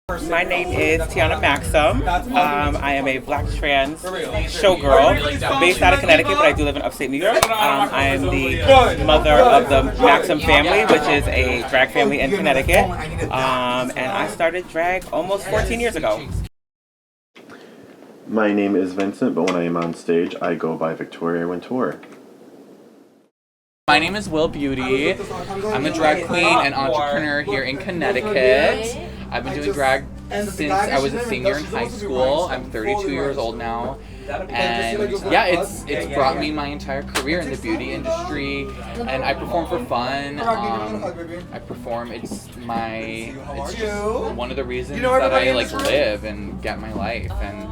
My name is Tiana Maxim. I am a black trans showgirl based out of Connecticut, but I do live in upstate New York. I am the mother of the Maxim family, which is a drag family in Connecticut. And I started drag almost 14 years ago. My name is Vincent, but when I am on stage, I go by Victoria Wintour. My name is Will Beauty. I'm a drag queen and entrepreneur here in Connecticut. I've been doing drag since I was a senior in high school. I'm 32 years old now. And yeah, it's brought me my entire career in the beauty industry, and I perform for fun. I perform, it's just one of the reasons that I live and get my life. And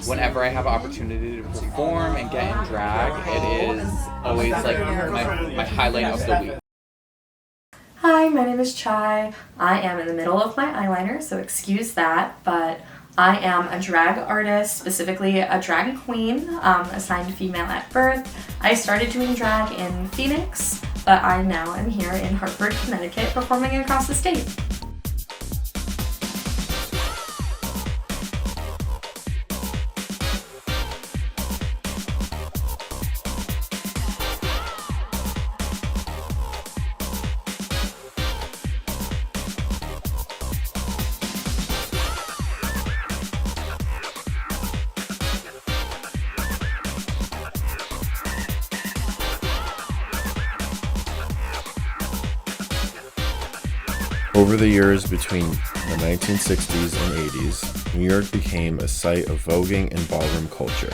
whenever I have an opportunity to perform and get in drag, it is always my highlight of the week. Hi, my name is Chai. I am in the middle of my eyeliner, so excuse that, but I am a drag artist, specifically a drag queen, assigned female at birth. I started doing drag in Phoenix, but I now am here in Hartford, Connecticut, performing across the state. Over the years between the 1960s and 80s, New York became a site of voguing and ballroom culture.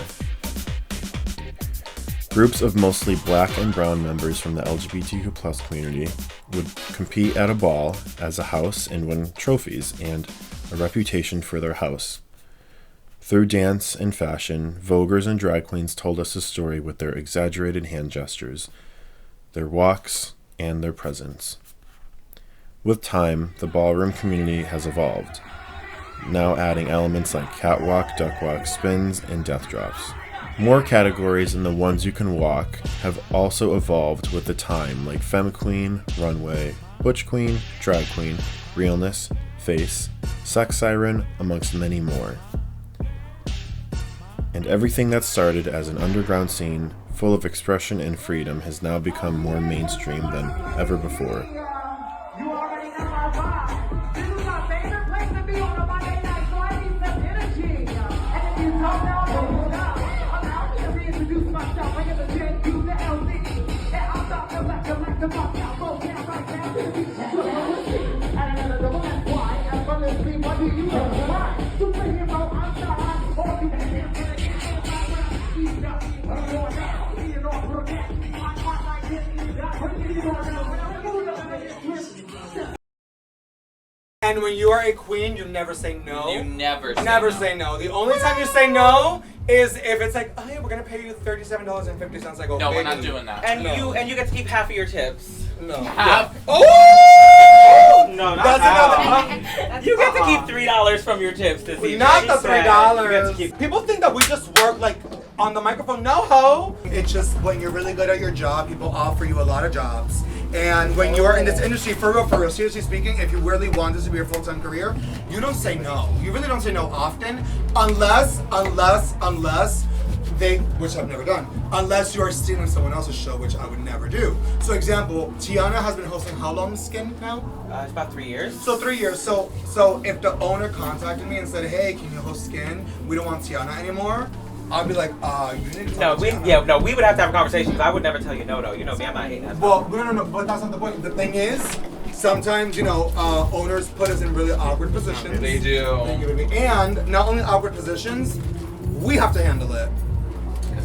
Groups of mostly black and brown members from the LGBTQ+ community would compete at a ball as a house and win trophies and a reputation for their house. Through dance and fashion, voguers and drag queens told us a story with their exaggerated hand gestures, their walks, and their presence. With time, the ballroom community has evolved, now adding elements like catwalk, duckwalk, spins, and death drops. More categories than the ones you can walk have also evolved with the time, like femme queen, runway, butch queen, drag queen, realness, face, sex siren, amongst many more. And everything that started as an underground scene full of expression and freedom has now become more mainstream than ever before. And when you are a queen, you never say no. You never say no. The only time you say no is if it's like, oh yeah, we're gonna pay you $37.50. I go, no, we're not doing that. And you get to keep half of your tips. No. Half? Oh! No, not half. You get to keep $3 from your tips this evening. Not the $3. People think that we just work like on the microphone. No ho. It's just when you're really good at your job, people offer you a lot of jobs. And when you're in this industry, for real, seriously speaking, if you really want this to be your full-time career, you don't say no. You really don't say no often, unless they, which I've never done, unless you are stealing someone else's show, which I would never do. So example, Tiana has been hosting how long Skin now? It's about 3 years. So 3 years. So if the owner contacted me and said, hey, can you host Skin? We don't want Tiana anymore. I'd be like, you need to talk to Tiana. we would have to have a conversation because I would never tell you no, though. You know me, I'm not hating that. Well, no, but that's not the point. The thing is, sometimes, owners put us in really awkward positions. They do. And not only awkward positions, we have to handle it.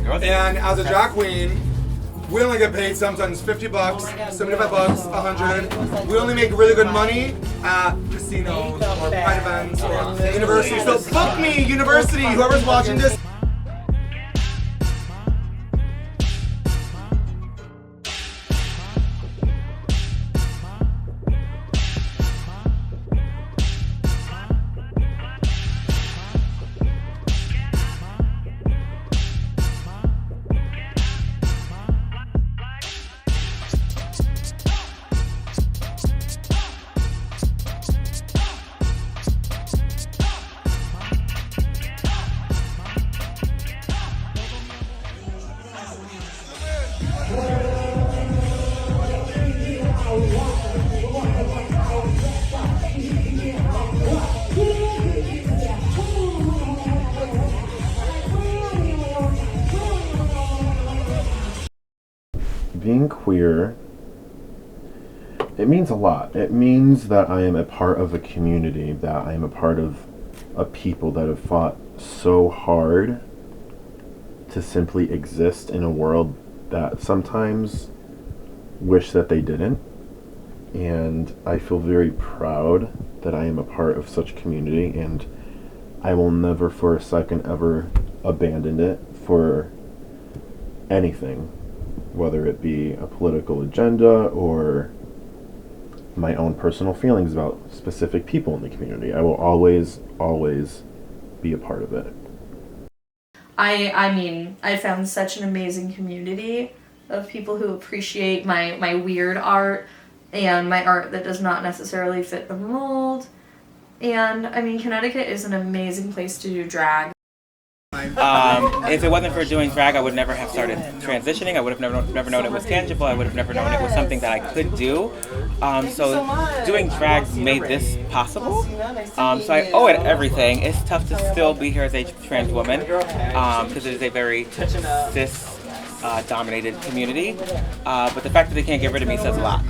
And as a drag queen, we only get paid sometimes $50, $75, $100. We only make really good money at casinos or pride events or universities. So book me, university, whoever's watching this. being queer, it means a lot. It means that I am a part of a community, that I am a part of a people that have fought so hard to simply exist in a world that sometimes wish that they didn't. And I feel very proud that I am a part of such community, and I will never for a second ever abandon it for anything, whether it be a political agenda or my own personal feelings about specific people in the community. I will always, always be a part of it. I mean, I found such an amazing community of people who appreciate my weird art and my art that does not necessarily fit the mold. And I mean, Connecticut is an amazing place to do drag. If it wasn't for doing drag, I would never have started transitioning. I would have never known it was tangible. I would have never known it was something that I could do. So doing drag made this possible. So I owe it everything. It's tough to still be here as a trans woman because it is a very cis dominated community. But the fact that they can't get rid of me says a lot.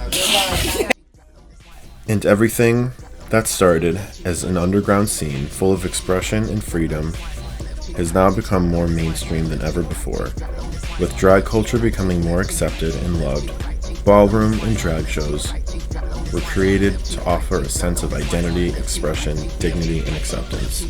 And everything that started as an underground scene full of expression and freedom has now become more mainstream than ever before, with drag culture becoming more accepted and loved. Ballroom and drag shows were created to offer a sense of identity, expression, dignity, and acceptance.